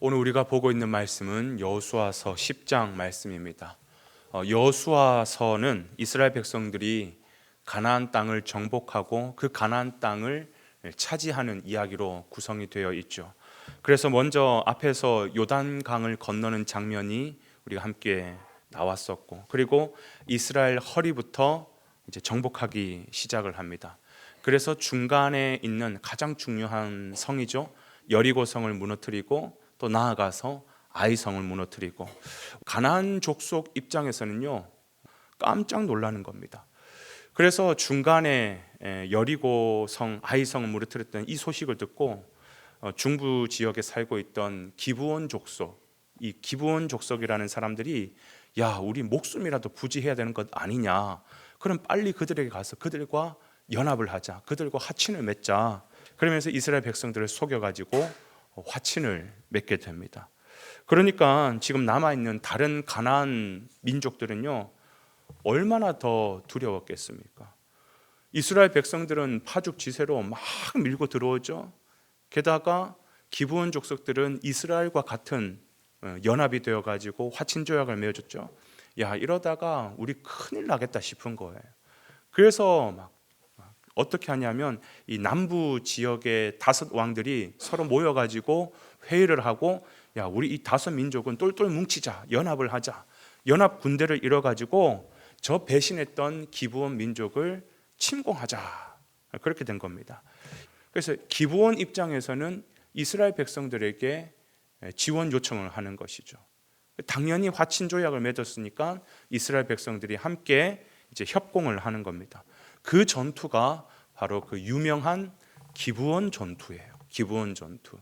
오늘 우리가 보고 있는 말씀은 여호수아서 10장 말씀입니다. 여호수아서는 이스라엘 백성들이 가나안 땅을 정복하고 그 가나안 땅을 차지하는 이야기로 구성이 되어 있죠. 그래서 먼저 앞에서 요단강을 건너는 장면이 우리가 함께 나왔었고, 그리고 이스라엘 허리부터 이제 정복하기 시작을 합니다. 그래서 중간에 있는 가장 중요한 성이죠. 여리고성을 무너뜨리고 또 나아가서 아이성을 무너뜨리고, 가나안 족속 입장에서는요 깜짝 놀라는 겁니다. 그래서 중간에 여리고성, 아이성을 무너뜨렸던 이 소식을 듣고 중부 지역에 살고 있던 기브온 족속, 이 기브온 족속이라는 사람들이 야, 우리 목숨이라도 부지해야 되는 것 아니냐, 그럼 빨리 그들에게 가서 그들과 연합을 하자, 그들과 화친을 맺자. 그러면서 이스라엘 백성들을 속여가지고 화친을 맺게 됩니다. 그러니까 지금 남아있는 다른 가나안 민족들은요 얼마나 더 두려웠겠습니까? 이스라엘 백성들은 파죽지세로 막 밀고 들어오죠. 게다가 기브온 족속들은 이스라엘과 같은 연합이 되어가지고 화친 조약을 맺어줬죠. 야, 이러다가 우리 큰일 나겠다 싶은 거예요. 그래서 막 어떻게 하냐면 이 남부 지역의 5 왕들이 서로 모여가지고 회의를 하고, 야, 우리 이 5 민족은 똘똘 뭉치자, 연합을 하자. 연합 군대를 이뤄가지고 저 배신했던 기브온 민족을 침공하자. 그렇게 된 겁니다. 그래서 기브온 입장에서는 이스라엘 백성들에게 지원 요청을 하는 것이죠. 당연히 화친 조약을 맺었으니까 이스라엘 백성들이 함께 이제 협공을 하는 겁니다. 그 전투가 바로 그 유명한 기브온 전투예요. 기브온 전투.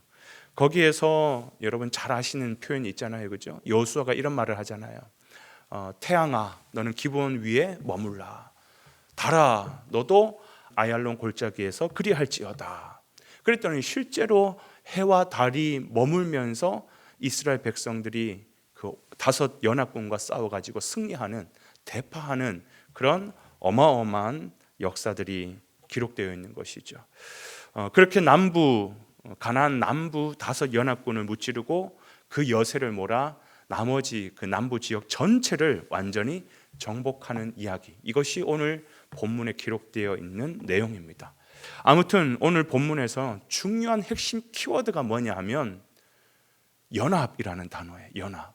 거기에서 여러분 잘 아시는 표현이 있잖아요, 그죠? 여호수아가 이런 말을 하잖아요. 태양아, 너는 기브온 위에 머물라. 달아, 너도 아얄론 골짜기에서 그리할지어다. 그랬더니 실제로 해와 달이 머물면서 이스라엘 백성들이 그 5 연합군과 싸워가지고 승리하는, 대파하는 그런 어마어마한 역사들이 기록되어 있는 것이죠. 그렇게 가나안 남부 5 연합군을 무찌르고 그 여세를 몰아 나머지 그 남부 지역 전체를 완전히 정복하는 이야기, 이것이 오늘 본문에 기록되어 있는 내용입니다. 아무튼 오늘 본문에서 중요한 핵심 키워드가 뭐냐 하면 연합이라는 단어예요. 연합.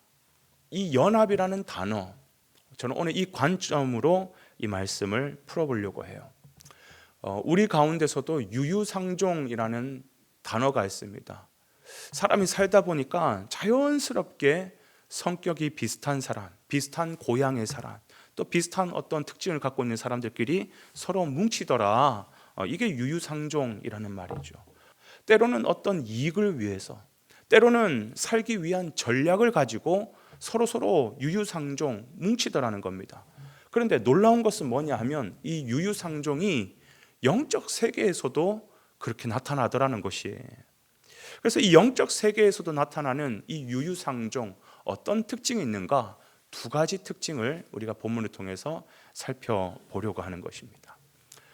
이 연합이라는 단어, 저는 오늘 이 관점으로 이 말씀을 풀어보려고 해요. 우리 가운데서도 유유상종이라는 단어가 있습니다. 사람이 살다 보니까 자연스럽게 성격이 비슷한 사람, 비슷한 고향의 사람, 또 비슷한 어떤 특징을 갖고 있는 사람들끼리 서로 뭉치더라. 이게 유유상종이라는 말이죠. 때로는 어떤 이익을 위해서, 때로는 살기 위한 전략을 가지고 서로 유유상종 뭉치더라는 겁니다. 그런데 놀라운 것은 뭐냐 하면 이 유유상종이 영적 세계에서도 그렇게 나타나더라는 것이에요. 그래서 이 영적 세계에서도 나타나는 이 유유상종, 어떤 특징이 있는가? 2 가지 특징을 우리가 본문을 통해서 살펴보려고 하는 것입니다.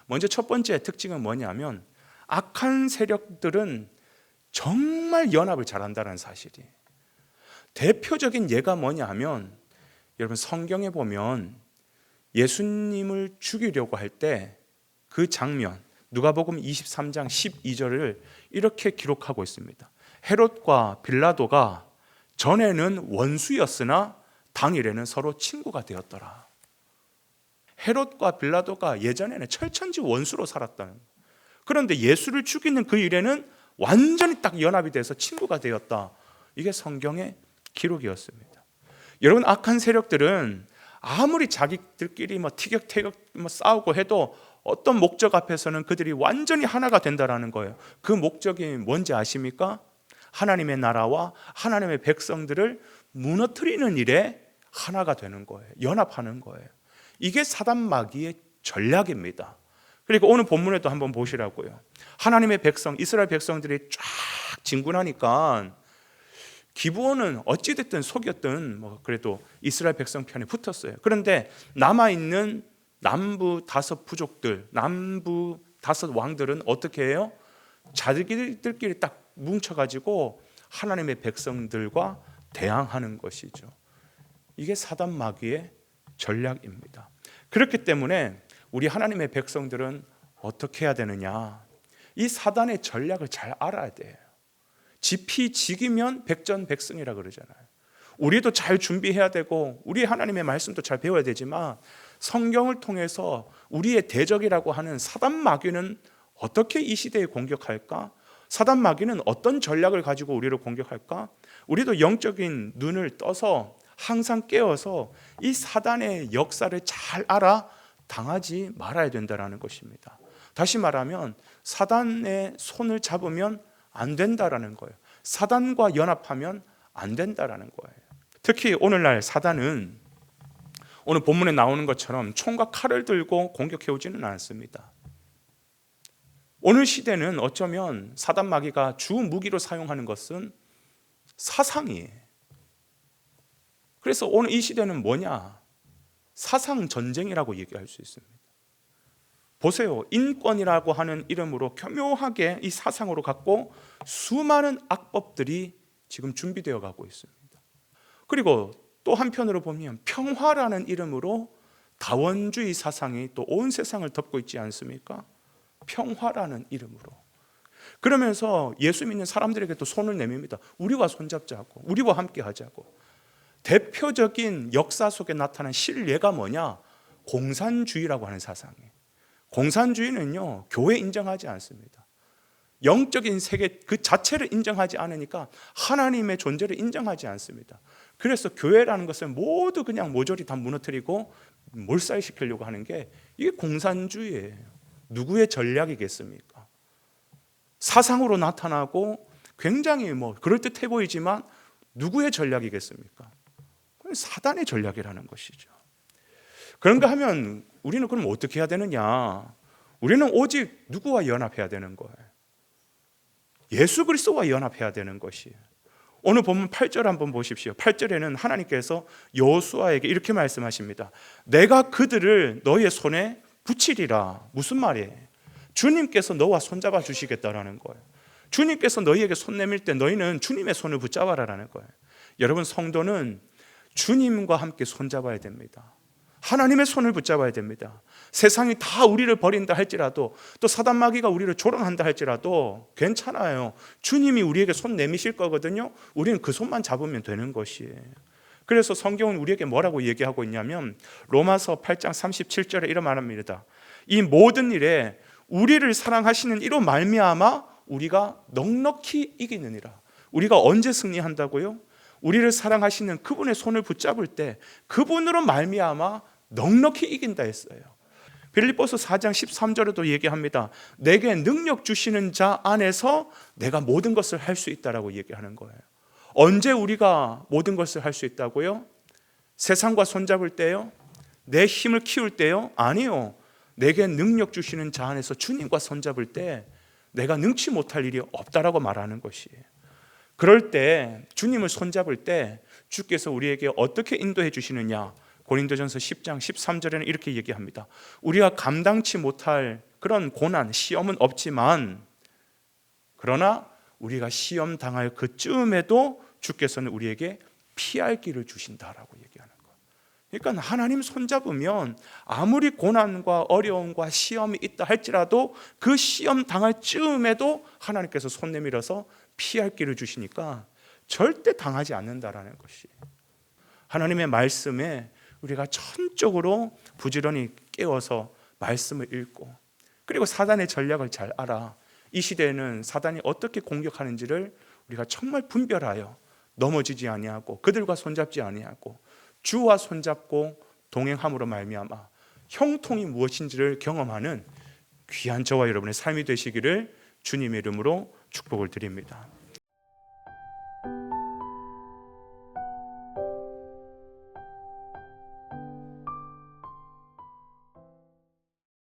먼저 첫 번째 특징은 뭐냐면 악한 세력들은 정말 연합을 잘한다는 사실이에요. 대표적인 예가 뭐냐 하면, 여러분 성경에 보면 예수님을 죽이려고 할 때 그 장면, 누가복음 23장 12절을 이렇게 기록하고 있습니다. 헤롯과 빌라도가 전에는 원수였으나 당일에는 서로 친구가 되었더라. 헤롯과 빌라도가 예전에는 철천지 원수로 살았다는 거예요. 그런데 예수를 죽이는 그 일에는 완전히 딱 연합이 돼서 친구가 되었다. 이게 성경의 기록이었습니다. 여러분, 악한 세력들은 아무리 자기들끼리 티격태격 싸우고 해도 어떤 목적 앞에서는 그들이 완전히 하나가 된다라는 거예요. 그 목적이 뭔지 아십니까? 하나님의 나라와 하나님의 백성들을 무너뜨리는 일에 하나가 되는 거예요. 연합하는 거예요. 이게 사단 마귀의 전략입니다. 그리고 오늘 본문에도 한번 보시라고요. 하나님의 백성, 이스라엘 백성들이 쫙 진군하니까 기브온은 어찌됐든 속였든 그래도 이스라엘 백성 편에 붙었어요. 그런데 남아있는 남부 5 부족들, 남부 5 왕들은 어떻게 해요? 자기들끼리 딱 뭉쳐가지고 하나님의 백성들과 대항하는 것이죠. 이게 사단 마귀의 전략입니다. 그렇기 때문에 우리 하나님의 백성들은 어떻게 해야 되느냐? 이 사단의 전략을 잘 알아야 돼요. 지피지기면 백전백승이라 그러잖아요. 우리도 잘 준비해야 되고 우리 하나님의 말씀도 잘 배워야 되지만 성경을 통해서 우리의 대적이라고 하는 사단 마귀는 어떻게 이 시대에 공격할까? 사단 마귀는 어떤 전략을 가지고 우리를 공격할까? 우리도 영적인 눈을 떠서 항상 깨어서 이 사단의 역사를 잘 알아 당하지 말아야 된다는 것입니다. 다시 말하면 사단의 손을 잡으면 안 된다라는 거예요. 사단과 연합하면 안 된다라는 거예요. 특히 오늘날 사단은 오늘 본문에 나오는 것처럼 총과 칼을 들고 공격해 오지는 않습니다. 오늘 시대는 어쩌면 사단 마귀가 주 무기로 사용하는 것은 사상이에요. 그래서 오늘 이 시대는 뭐냐? 사상 전쟁이라고 얘기할 수 있습니다. 보세요. 인권이라고 하는 이름으로 교묘하게 이 사상으로 갖고 수많은 악법들이 지금 준비되어 가고 있습니다. 그리고 또 한편으로 보면 평화라는 이름으로 다원주의 사상이 또 온 세상을 덮고 있지 않습니까? 평화라는 이름으로. 그러면서 예수 믿는 사람들에게 또 손을 내밉니다. 우리와 손잡자고, 우리와 함께 하자고. 대표적인 역사 속에 나타난 실례가 뭐냐? 공산주의라고 하는 사상이에요. 공산주의는요, 교회 인정하지 않습니다. 영적인 세계 그 자체를 인정하지 않으니까 하나님의 존재를 인정하지 않습니다. 그래서 교회라는 것을 모두 그냥 모조리 다 무너뜨리고 몰살시키려고 하는 게 이게 공산주의예요. 누구의 전략이겠습니까? 사상으로 나타나고 굉장히 그럴듯해 보이지만 누구의 전략이겠습니까? 사단의 전략이라는 것이죠. 그런가 하면 우리는 그럼 어떻게 해야 되느냐? 우리는 오직 누구와 연합해야 되는 거예요? 예수 그리스도와 연합해야 되는 것이에요. 오늘 본문 8절 한번 보십시오. 8절에는 하나님께서 여호수아에게 이렇게 말씀하십니다. 내가 그들을 너희의 손에 붙이리라. 무슨 말이에요? 주님께서 너와 손잡아 주시겠다라는 거예요. 주님께서 너희에게 손 내밀 때 너희는 주님의 손을 붙잡아라라는 거예요. 여러분, 성도는 주님과 함께 손잡아야 됩니다. 하나님의 손을 붙잡아야 됩니다. 세상이 다 우리를 버린다 할지라도, 또 사단 마귀가 우리를 조롱한다 할지라도 괜찮아요. 주님이 우리에게 손 내미실 거거든요. 우리는 그 손만 잡으면 되는 것이에요. 그래서 성경은 우리에게 뭐라고 얘기하고 있냐면 로마서 8장 37절에 이런 말합니다. 이 모든 일에 우리를 사랑하시는 이로 말미암아 우리가 넉넉히 이기느니라. 우리가 언제 승리한다고요? 우리를 사랑하시는 그분의 손을 붙잡을 때 그분으로 말미암아 넉넉히 이긴다 했어요. 빌립보서 4장 13절에도 얘기합니다. 내게 능력 주시는 자 안에서 내가 모든 것을 할 수 있다라고 얘기하는 거예요. 언제 우리가 모든 것을 할 수 있다고요? 세상과 손잡을 때요? 내 힘을 키울 때요? 아니요. 내게 능력 주시는 자 안에서 주님과 손잡을 때 내가 능치 못할 일이 없다라고 말하는 것이에요. 그럴 때 주님을 손잡을 때 주께서 우리에게 어떻게 인도해 주시느냐? 고린도전서 10장 13절에는 이렇게 얘기합니다. 우리가 감당치 못할 그런 고난, 시험은 없지만 그러나 우리가 시험 당할 그쯤에도 주께서는 우리에게 피할 길을 주신다라고 얘기하는 거예요. 그러니까 하나님 손잡으면 아무리 고난과 어려움과 시험이 있다 할지라도 그 시험 당할 쯤에도 하나님께서 손 내밀어서 피할 길을 주시니까 절대 당하지 않는다라는 것이, 하나님의 말씀에 우리가 전적으로 부지런히 깨워서 말씀을 읽고, 그리고 사단의 전략을 잘 알아 이 시대에는 사단이 어떻게 공격하는지를 우리가 정말 분별하여 넘어지지 아니하고 그들과 손잡지 아니하고 주와 손잡고 동행함으로 말미암아 형통이 무엇인지를 경험하는 귀한 저와 여러분의 삶이 되시기를 주님의 이름으로 축복을 드립니다.